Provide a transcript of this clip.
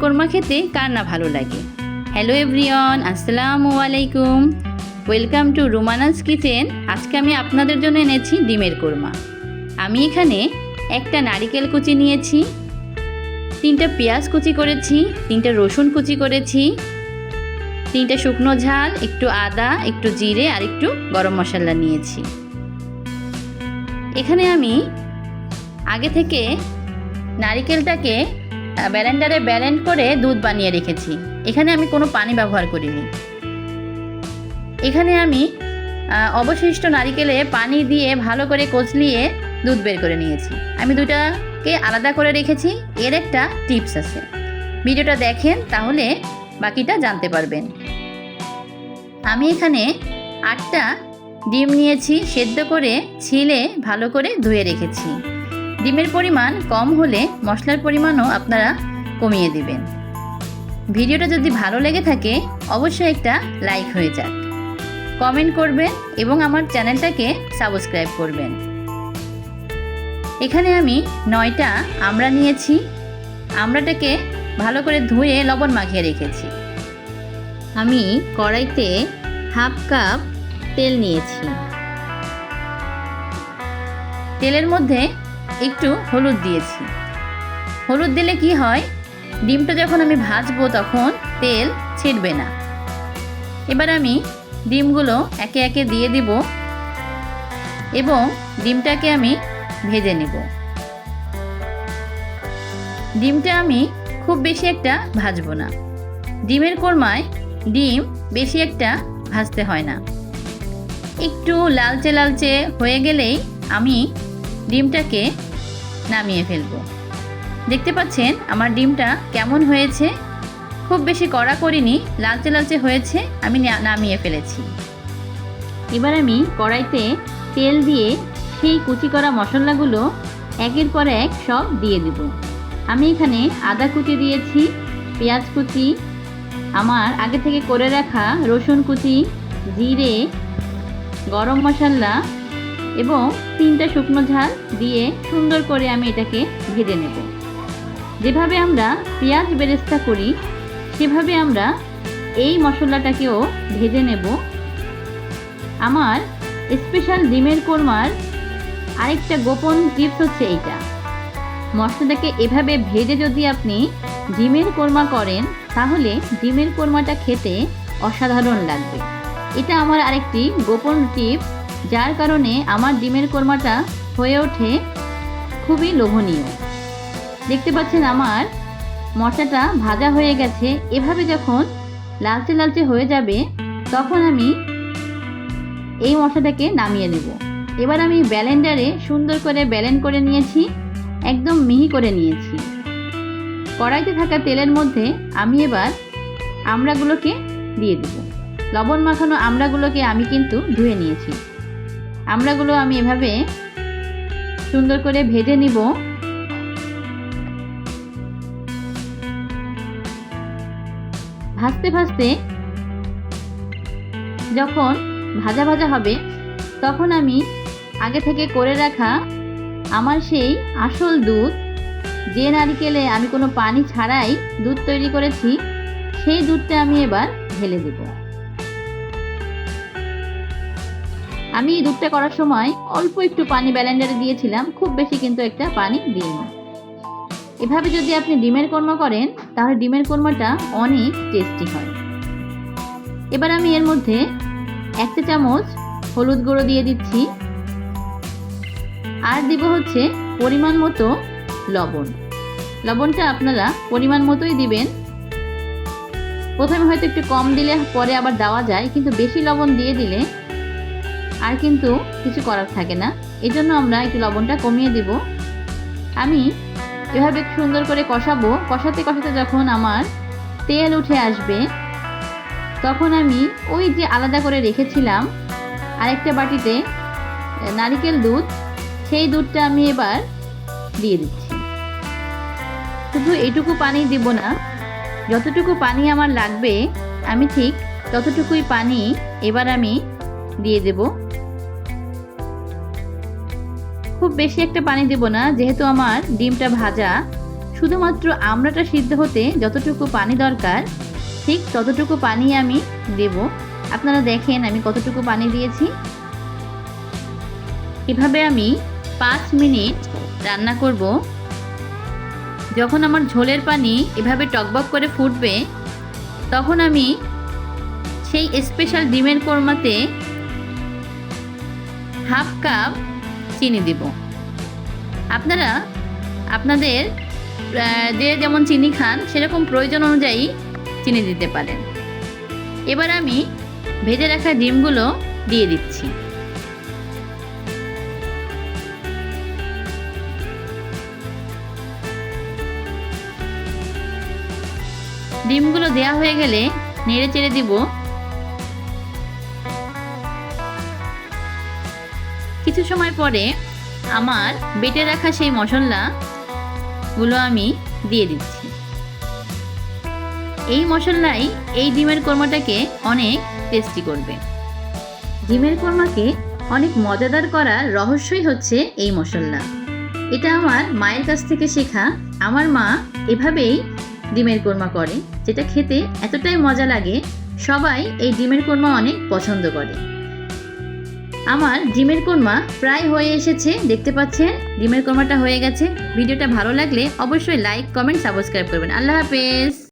কোরমা খেতে কার না ভালো লাগে। হ্যালো এভরিওয়ান, আসসালামু আলাইকুম, ওয়েলকাম টু রুমানাস কিচেন। আজকে আমি আপনাদের জন্য এনেছি ডিমের কোরমা। আমি এখানে একটা নারিকেল কুচি নিয়েছি, 3টা পেঁয়াজ কুচি করেছি, 3টা রসুন কুচি করেছি, 3টা শুকনো ঝাল, একটু আদা, একটু জিরে আর একটু গরম মশলা নিয়েছি। এখানে আমি আগে থেকে নারিকেলটাকে ব্লেন্ডারে ব্লেন্ড করে দুধ বানিয়ে রেখেছি। এখানে আমি কোনো পানি ব্যবহার করিনি। এখানে আমি অবশিষ্ট নারিকেলে পানি দিয়ে ভালো করে কচলিয়ে দুধ বের করে নিয়েছি। আমি দুটাকে আলাদা করে রেখেছি। এর একটা টিপস আছে, ভিডিওটা দেখেন তাহলে বাকিটা জানতে পারবেন। আমি এখানে 8টা ডিম নিয়েছি, সেদ্ধ করে ছিলে ভালো করে ধুয়ে রেখেছি। ডিমের পরিমাণ কম হলে মশলার পরিমাণও আপনারা কমিয়ে দিবেন। ভিডিওটা যদি ভালো লেগে থাকে অবশ্যই একটা লাইক হয়ে যাক, কমেন্ট করবেন এবং আমার চ্যানেলটাকে সাবস্ক্রাইব করবেন। এখানে আমি 9টা আমড়া নিয়েছি। আমড়াটাকে ভালো করে ধুয়ে লবণ মাখিয়ে রেখেছি। আমি কড়াইতে 1/2 কাপ তেল নিয়েছি। তেলের মধ্যে একটু হলুদ দিয়েছি। হলুদ দিলে কি হয়, ডিমটা যখন আমি ভাজবো তখন তেল ছিটবে না। এবার আমি ডিমগুলো একে একে দিয়ে দিব এবং ডিমটাকে আমি ভেজে নেব। ডিমটা আমি খুব বেশি একটা ভাজবো না। ডিমের কোরমায় ডিম বেশি একটা ভাজতে হয় না। একটু লালচে লালচে হয়ে গেলেই আমি ডিমটাকে নামিয়ে ফেলব। দেখতে পাচ্ছেন আমার ডিমটা কেমন হয়েছে, খুব বেশি কড়া করিনি, লালচে লালচে হয়েছে, আমি নামিয়ে ফেলেছি। এবার আমি কড়াইতে তেল দিয়ে সেই কুচি করা মশলাগুলো একের পর এক সব দিয়ে দেব। আমি এখানে আদা কুচি দিয়েছি, পেঁয়াজ কুচি, আমার আগে থেকে করে রাখা রসুন কুচি, জিরে, গরম মশলা এবং 3টা শুকনো ঝাল দিয়ে সুন্দর করে আমি এটাকে ভেজে নেব। যেভাবে আমরা পেঁয়াজ বেরেস্তা করি সেভাবে আমরা এই মশলাটাকেও ভেজে নেব। আমার স্পেশাল ডিমের কোরমার আরেকটা গোপন টিপস হচ্ছে এইটা, মশলাটাকে এভাবে ভেজে যদি আপনি ডিমের কোরমা করেন তাহলে ডিমের কোরমাটা খেতে অসাধারণ লাগবে। এটা আমার আরেকটি গোপন টিপস, যার কারণে আমার ডিমের কোরমাটা হয়ে ওঠে খুবই লোভনীয়। দেখতে পাচ্ছেন আমার মশলাটা ভাজা হয়ে গেছে। এভাবে যখন লালচে লালচে হয়ে যাবে তখন আমি এই মশলাটাকে নামিয়ে নেব। এবার আমি ব্লেন্ডারে সুন্দর করে ব্লেন্ড করে নিয়েছি, একদম মিহি করে নিয়েছি। কড়াইতে থাকা তেলের মধ্যে আমি এবার আমড়াগুলোকে দিয়ে দেব। লবণ মাখানো আমড়াগুলোকে আমি কিন্তু ধুয়ে নিয়েছি। আমড়াগুলো আমি এভাবে সুন্দর করে ভেজে নিব। ভাজতে ভাজতে যখন ভাজা ভাজা হবে তখন আমি আগে থেকে করে রাখা আমার সেই আসল দুধ, যে নারকেলে আমি কোনো পানি ছাড়াই দুধ তৈরি করেছি, সেই দুধটা আমি এবার ঢেলে দেব। আমি এই দুধটা করার সময় অল্প একটু পানি ব্লেন্ডারে দিয়েছিলাম, খুব বেশি কিন্তু একটা পানি দিইনি। এভাবে যদি আপনি ডিমের কোরমা করেন তাহলে ডিমের কোরমাটা অনেক টেস্টি হয়। এবার আমি এর মধ্যে 1 চা চামচ হলুদ গুঁড়ো দিয়ে দিচ্ছি, আর দিব হচ্ছে পরিমাণ মতো লবণ। লবণটা আপনারা পরিমাণ মতোই দিবেন। প্রথমে হয়তো একটু কম দিলে পরে আবার দেওয়া যায়, কিন্তু বেশি লবণ দিয়ে দিলে আর কিন্তু কিছু করার থাকে না, এই জন্য আমরা একটু লবণটা কমিয়ে দিব। আমি এভাবে সুন্দর করে কষাবো। কষাতে কষাতে যখন আমার তেল উঠে আসবে তখন আমি ওই যে আলাদা করে রেখেছিলাম আরেকটা বাটিতে নারিকেল দুধ, সেই দুধটা আমি এবার দিয়ে দিচ্ছি। শুধু এইটুকু পানি দিব না, যতটুকু পানি আমার লাগবে আমি ঠিক ততটুকুই পানি এবার আমি দিয়ে দেব। খুব বেশি একটা পানি দেব না, যেহেতু আমার ডিমটা ভাজা, শুধুমাত্র আমড়াটা সিদ্ধ হতে যতটুকু পানি দরকার ঠিক ততটুকু পানি আমি দেব। আপনারা দেখেন আমি কতটুকু পানি দিয়েছি। এভাবে আমি 5 মিনিট রান্না করব। যখন আমার ঝোলের পানি এভাবে টকবক করে ফুটবে তখন আমি সেই স্পেশাল ডিমের কোরমাতে হাফ কাপ চিনি দেব। আপনারা আপনাদের যে যেমন চিনি খান সেরকম প্রয়োজন অনুযায়ী চিনি দিতে পারেন। এবার আমি ভেজে রাখা ডিমগুলো দিয়ে দিচ্ছি। ডিমগুলো দেওয়া হয়ে গেলে নেড়ে চেড়ে দিব। কিছু সময় পরে আমার বেটে রাখা সেই মশলাগুলো আমি দিয়ে দিচ্ছি। এই মশলাই এই ডিমের কোরমাটাকে অনেক টেস্টি করবে। ডিমের কোরমাকে অনেক মজাদার করার রহস্যই হচ্ছে এই মশলা। এটা আমার মায়ের কাছ থেকে শেখা। আমার মা এভাবেই ডিমের কোরমা করে, যেটা খেতে এতটাই মজা লাগে, সবাই এই ডিমের কোরমা অনেক পছন্দ করে। আমার ডিমের কোরমা প্রায় হয়ে এসেছে, দেখতে পাচ্ছেন ডিমের কোরমাটা হয়ে গেছে। ভিডিওটা ভালো লাগলে অবশ্যই লাইক, কমেন্ট, সাবস্ক্রাইব করবেন। আল্লাহ হাফেজ।